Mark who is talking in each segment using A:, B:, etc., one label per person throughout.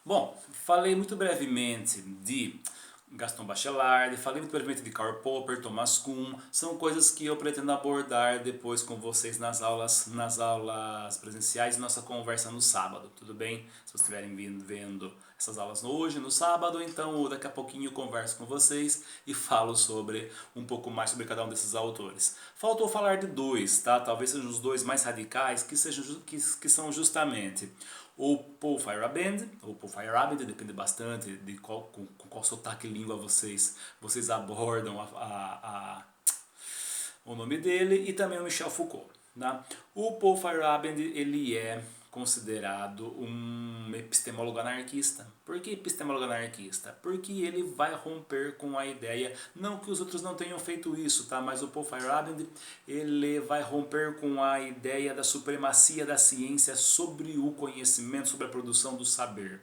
A: Bom, falei muito brevemente de Gaston Bachelard, falei muito brevemente de Karl Popper, Thomas Kuhn, são coisas que eu pretendo abordar depois com vocês nas aulas presenciais e nossa conversa no sábado, tudo bem? Se vocês estiverem vendo essas aulas hoje, no sábado, então daqui a pouquinho eu converso com vocês e falo sobre um pouco mais sobre cada um desses autores. Faltou falar de dois, tá? Talvez sejam os dois mais radicais, que são justamente ou Paul Feyerabend, ou Paul Feyerabend, depende bastante de com qual sotaque e língua vocês abordam o nome dele, e também o Michel Foucault. Né? O Paul Feyerabend, ele é considerado um epistemólogo anarquista. Por que epistemólogo anarquista? Porque ele vai romper com a ideia, não que os outros não tenham feito isso, tá? Mas o Paul Feyerabend, ele vai romper com a ideia da supremacia da ciência sobre o conhecimento, sobre a produção do saber.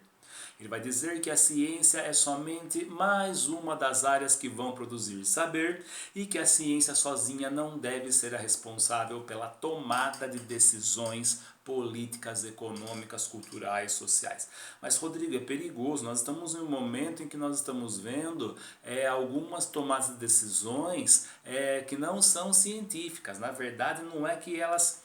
A: Ele vai dizer que a ciência é somente mais uma das áreas que vão produzir saber e que a ciência sozinha não deve ser a responsável pela tomada de decisões políticas, econômicas, culturais, sociais. Mas, Rodrigo, é perigoso. Nós estamos em um momento em que nós estamos vendo algumas tomadas de decisões que não são científicas. Na verdade, não é que elas...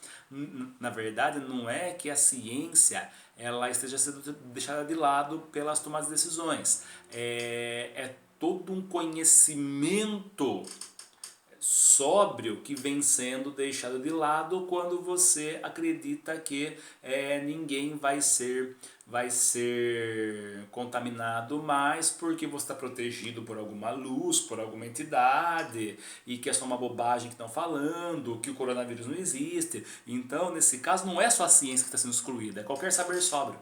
A: Na verdade, não é que a ciência ela esteja sendo deixada de lado pelas tomadas de decisões. É todo um conhecimento sóbrio que vem sendo deixado de lado quando você acredita que ninguém vai ser contaminado mais porque você está protegido por alguma luz, por alguma entidade, e que é só uma bobagem que estão falando, que o coronavírus não existe. Então, nesse caso, não é só a ciência que está sendo excluída, é qualquer saber sóbrio.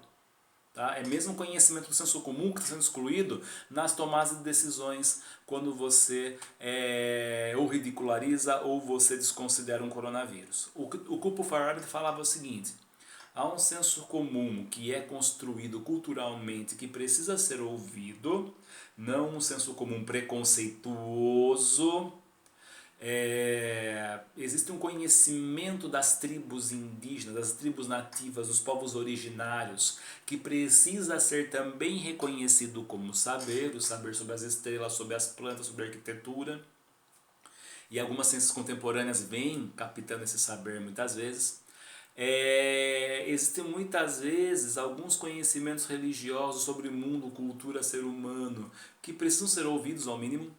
A: Tá? É mesmo o conhecimento do senso comum que está sendo excluído nas tomadas de decisões quando você ou ridiculariza ou você desconsidera um coronavírus. O Cupo Faraday falava o seguinte: há um senso comum que é construído culturalmente que precisa ser ouvido, não um senso comum preconceituoso. Existe um conhecimento das tribos indígenas, das tribos nativas, dos povos originários, que precisa ser também reconhecido como saber, o saber sobre as estrelas, sobre as plantas, sobre a arquitetura. E algumas ciências contemporâneas vêm captando esse saber muitas vezes. Existem muitas vezes alguns conhecimentos religiosos sobre mundo, cultura, ser humano, que precisam ser ouvidos ao mínimo,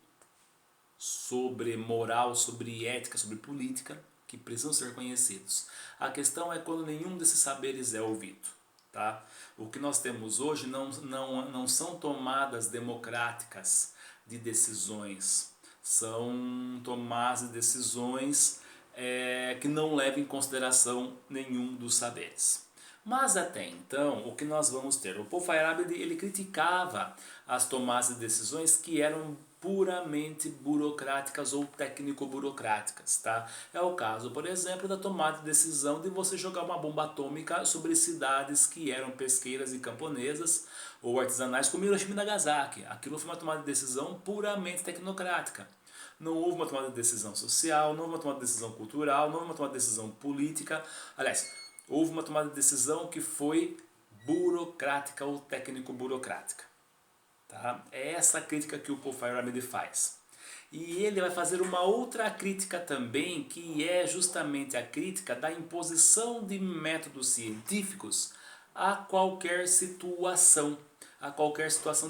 A: sobre moral, sobre ética, sobre política, que precisam ser conhecidos. A questão é quando nenhum desses saberes é ouvido. Tá? O que nós temos hoje não são tomadas democráticas de decisões, são tomadas de decisões que não levam em consideração nenhum dos saberes. Mas até então, o que nós vamos ter? O Paul Feyerabend ele criticava as tomadas de decisões que eram puramente burocráticas ou técnico-burocráticas. Tá? É o caso, por exemplo, da tomada de decisão de você jogar uma bomba atômica sobre cidades que eram pesqueiras e camponesas ou artesanais como Hiroshima e Nagasaki. Aquilo foi uma tomada de decisão puramente tecnocrática. Não houve uma tomada de decisão social, não houve uma tomada de decisão cultural, não houve uma tomada de decisão política. Aliás, houve uma tomada de decisão que foi burocrática ou técnico-burocrática. Tá? É essa a crítica que o Paul Feyerabend faz. E ele vai fazer uma outra crítica também, que é justamente a crítica da imposição de métodos científicos a qualquer situação,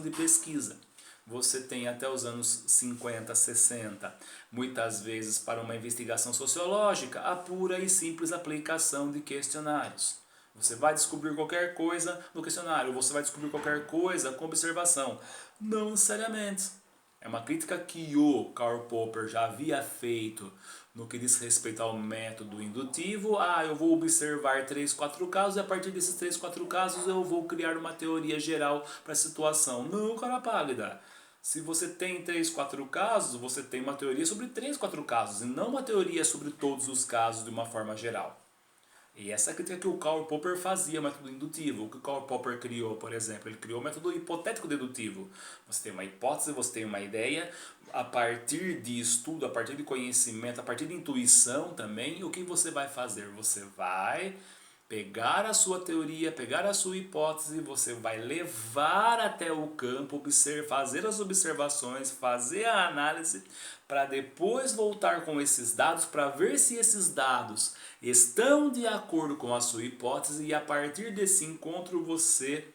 A: de pesquisa. Você tem até os anos 50, 60, muitas vezes para uma investigação sociológica, a pura e simples aplicação de questionários. Você vai descobrir qualquer coisa no questionário, você vai descobrir qualquer coisa com observação. Não necessariamente. É uma crítica que o Karl Popper já havia feito no que diz respeito ao método indutivo. Eu vou observar 3, 4 casos e a partir desses 3, 4 casos eu vou criar uma teoria geral para a situação. Não, cara pálida. Se você tem 3, 4 casos, você tem uma teoria sobre 3, 4 casos e não uma teoria sobre todos os casos de uma forma geral. E essa é a crítica que o Karl Popper fazia, método indutivo. O que o Karl Popper criou, por exemplo, ele criou o método hipotético dedutivo. Você tem uma hipótese, você tem uma ideia, a partir de estudo, a partir de conhecimento, a partir de intuição também, o que você vai fazer? Você vai pegar a sua teoria, pegar a sua hipótese, você vai levar até o campo, fazer as observações, fazer a análise, para depois voltar com esses dados para ver se esses dados estão de acordo com a sua hipótese e a partir desse encontro você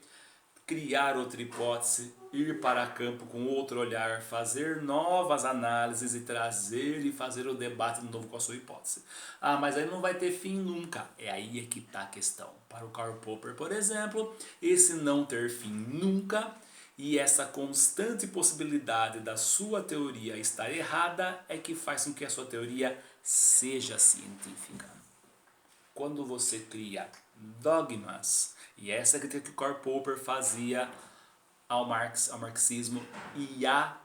A: criar outra hipótese, ir para campo com outro olhar, fazer novas análises e trazer e fazer o debate de novo com a sua hipótese. Ah, mas aí não vai ter fim nunca. É aí é que está a questão. Para o Karl Popper, por exemplo, esse não ter fim nunca e essa constante possibilidade da sua teoria estar errada é que faz com que a sua teoria seja científica. Quando você cria dogmas, e essa é a crítica que o Karl Popper fazia ao marxismo e à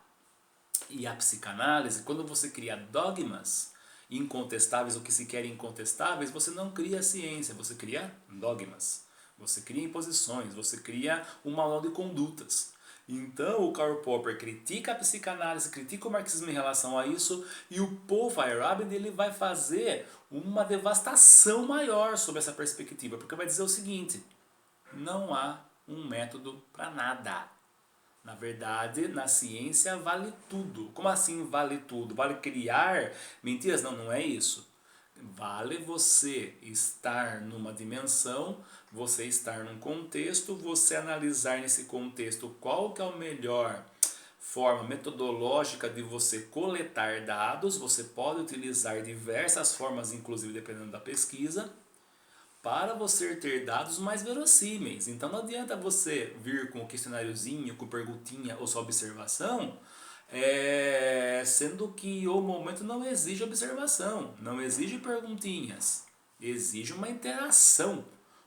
A: psicanálise, quando você cria dogmas incontestáveis, o que se quer incontestáveis, você não cria ciência, você cria dogmas. Você cria imposições, você cria um manual de condutas. Então o Karl Popper critica a psicanálise, critica o marxismo em relação a isso, e o Paul Feyerabend ele vai fazer uma devastação maior sobre essa perspectiva, porque vai dizer o seguinte: não há um método para nada. Na verdade, na ciência vale tudo. Como assim vale tudo? Vale criar mentiras? Não, não é isso. Vale você estar numa dimensão, você estar num contexto, você analisar nesse contexto qual que é a melhor forma metodológica de você coletar dados. Você pode utilizar diversas formas, inclusive dependendo da pesquisa, para você ter dados mais verossímeis. Então não adianta você vir com o questionáriozinho, com perguntinha ou só observação, sendo que o momento não exige observação, não exige perguntinhas, exige uma interação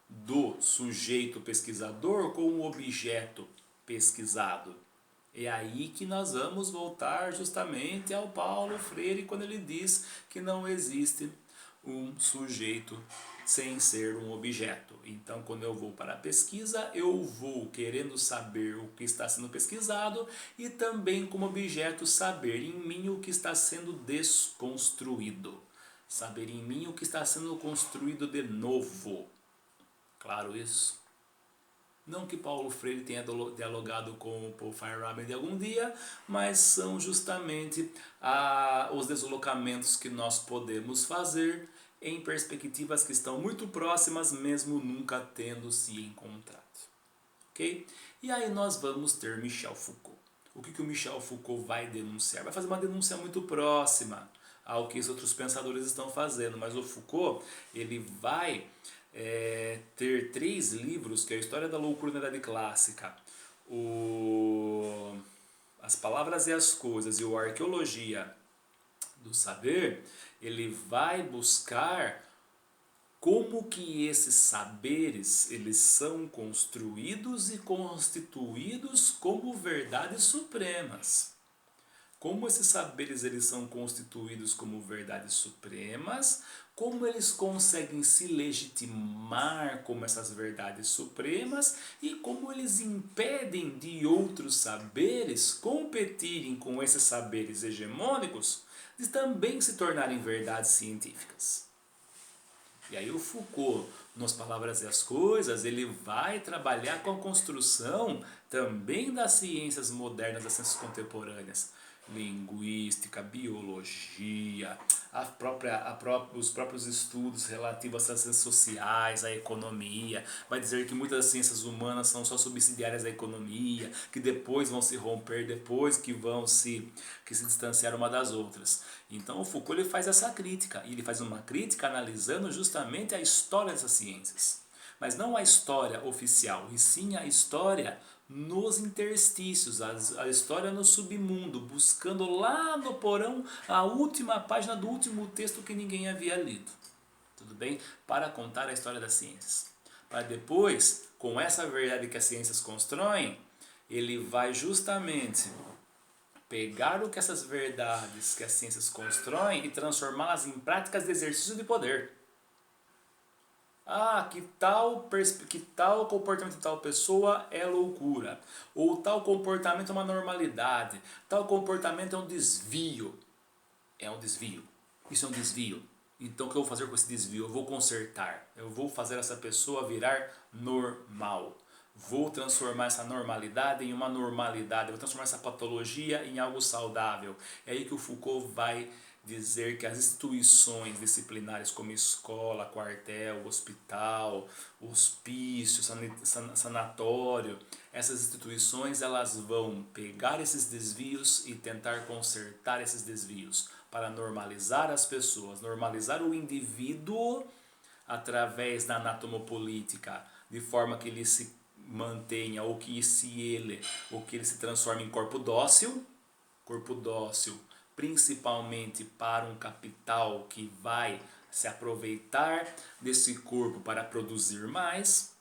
A: do sujeito pesquisador com o objeto pesquisado. É aí que nós vamos voltar justamente ao Paulo Freire quando ele diz que não existe um sujeito sem ser um objeto. Então, quando eu vou para a pesquisa, eu vou querendo saber o que está sendo pesquisado e também como objeto saber em mim o que está sendo desconstruído. Saber em mim o que está sendo construído de novo. Claro isso? Não que Paulo Freire tenha dialogado com o Paul Feyerabend algum dia, mas são justamente os deslocamentos que nós podemos fazer em perspectivas que estão muito próximas, mesmo nunca tendo se encontrado. Ok? E aí nós vamos ter Michel Foucault. O que o Michel Foucault vai denunciar? Vai fazer uma denúncia muito próxima ao que os outros pensadores estão fazendo, mas o Foucault ele vai ter 3 livros, que é a História da Loucura na Idade Clássica, As Palavras e as Coisas e o Arqueologia do Saber. Ele vai buscar como que esses saberes eles são construídos e constituídos como verdades supremas. Como esses saberes eles são constituídos como verdades supremas, como eles conseguem se legitimar como essas verdades supremas e como eles impedem de outros saberes competirem com esses saberes hegemônicos de também se tornarem verdades científicas. E aí o Foucault, nas Palavras e as Coisas, ele vai trabalhar com a construção também das ciências modernas, das ciências contemporâneas. Linguística, biologia, os próprios estudos relativos às ciências sociais, à economia. Vai dizer que muitas ciências humanas são só subsidiárias à economia, que depois vão se romper, depois que vão se distanciar uma das outras. Então o Foucault ele faz essa crítica, e ele faz uma crítica analisando justamente a história dessas ciências. Mas não a história oficial, e sim a história nos interstícios, a história no submundo, buscando lá no porão a última página do último texto que ninguém havia lido. Tudo bem? Para contar a história das ciências. Para depois, com essa verdade que as ciências constroem, ele vai justamente pegar o que essas verdades que as ciências constroem e transformá-las em práticas de exercício de poder. Que tal comportamento de tal pessoa é loucura, ou tal comportamento é uma normalidade, tal comportamento é um desvio. Isso é um desvio. Então o que eu vou fazer com esse desvio? Eu vou consertar, eu vou fazer essa pessoa virar normal. Vou transformar essa normalidade em uma normalidade, vou transformar essa patologia em algo saudável. É aí que o Foucault vai dizer que as instituições disciplinares como escola, quartel, hospital, hospício, sanatório, essas instituições elas vão pegar esses desvios e tentar consertar esses desvios para normalizar as pessoas, normalizar o indivíduo através da anatomopolítica, de forma que ele se mantenha ou que ele se transforme em corpo dócil, principalmente para um capital que vai se aproveitar desse corpo para produzir mais,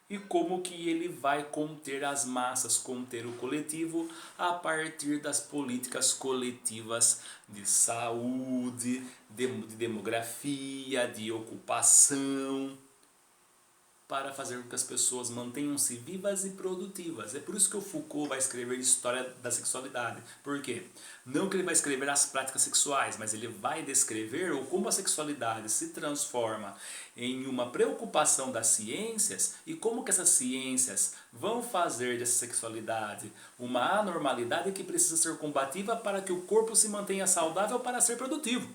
A: e como que ele vai conter as massas, conter o coletivo a partir das políticas coletivas de saúde, de demografia, de ocupação, para fazer com que as pessoas mantenham-se vivas e produtivas. É por isso que o Foucault vai escrever História da Sexualidade. Por quê? Não que ele vai escrever as práticas sexuais, mas ele vai descrever como a sexualidade se transforma em uma preocupação das ciências e como que essas ciências vão fazer dessa sexualidade uma anormalidade que precisa ser combativa para que o corpo se mantenha saudável para ser produtivo.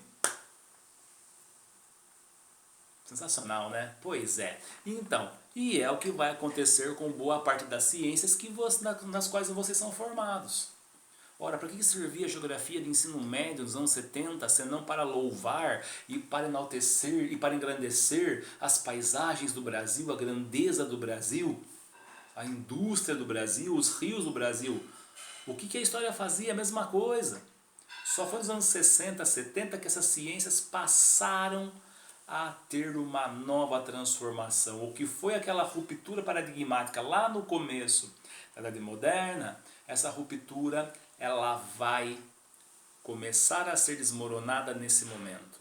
A: Sensacional, né? Pois é. Então, e é o que vai acontecer com boa parte das ciências nas quais vocês são formados. Ora, para que servia a geografia de ensino médio nos anos 70, senão para louvar e para enaltecer e para engrandecer as paisagens do Brasil, a grandeza do Brasil, a indústria do Brasil, os rios do Brasil? O que a história fazia? A mesma coisa. Só foi nos anos 60, 70 que essas ciências passaram a ter uma nova transformação. O que foi aquela ruptura paradigmática lá no começo da Idade Moderna, essa ruptura ela vai começar a ser desmoronada nesse momento.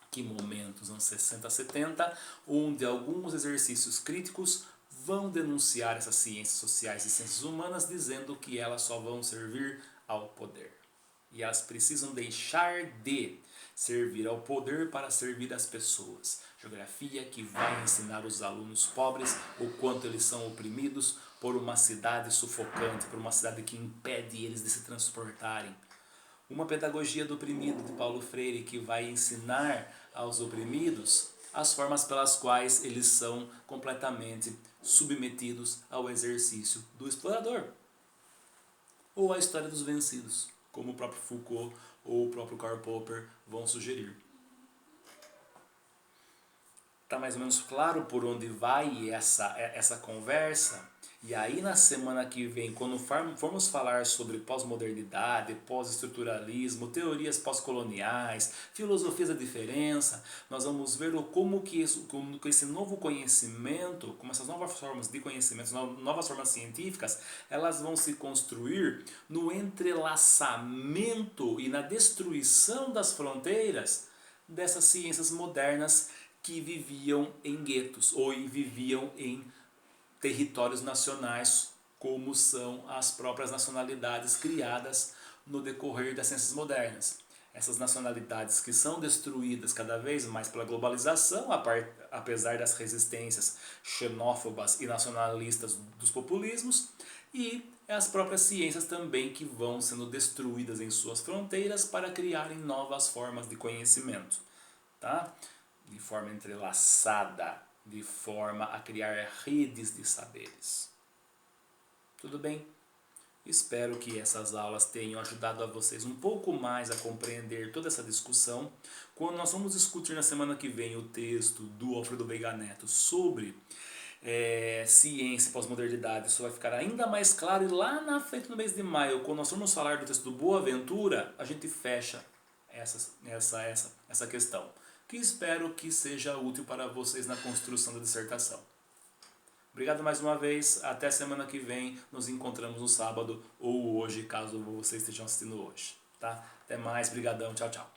A: Que momento? Os anos 60, 70, onde alguns exercícios críticos vão denunciar essas ciências sociais e ciências humanas, dizendo que elas só vão servir ao poder. E elas precisam deixar de servir ao poder para servir as pessoas. Geografia que vai ensinar os alunos pobres o quanto eles são oprimidos por uma cidade sufocante, por uma cidade que impede eles de se transportarem. Uma pedagogia do oprimido de Paulo Freire que vai ensinar aos oprimidos as formas pelas quais eles são completamente submetidos ao exercício do explorador. Ou a história dos vencidos, como o próprio Foucault ou o próprio Karl Popper vão sugerir. Está mais ou menos claro por onde vai essa conversa? E aí na semana que vem, quando formos falar sobre pós-modernidade, pós-estruturalismo, teorias pós-coloniais, filosofias da diferença, nós vamos ver como que esse novo conhecimento, como essas novas formas de conhecimento, novas formas científicas, elas vão se construir no entrelaçamento e na destruição das fronteiras dessas ciências modernas que viviam em guetos ou viviam em territórios nacionais, como são as próprias nacionalidades criadas no decorrer das ciências modernas. Essas nacionalidades que são destruídas cada vez mais pela globalização, apesar das resistências xenófobas e nacionalistas dos populismos, e as próprias ciências também que vão sendo destruídas em suas fronteiras para criarem novas formas de conhecimento, tá? De forma entrelaçada, de forma a criar redes de saberes. Tudo bem? Espero que essas aulas tenham ajudado a vocês um pouco mais a compreender toda essa discussão. Quando nós vamos discutir na semana que vem o texto do Alfredo Veiga Neto sobre ciência e pós-modernidade, isso vai ficar ainda mais claro. E lá na frente, no mês de maio, quando nós formos falar do texto do Boaventura, a gente fecha essa questão, que espero que seja útil para vocês na construção da dissertação. Obrigado mais uma vez, até semana que vem, nos encontramos no sábado ou hoje, caso vocês estejam assistindo hoje. Tá? Até mais, brigadão, tchau, tchau.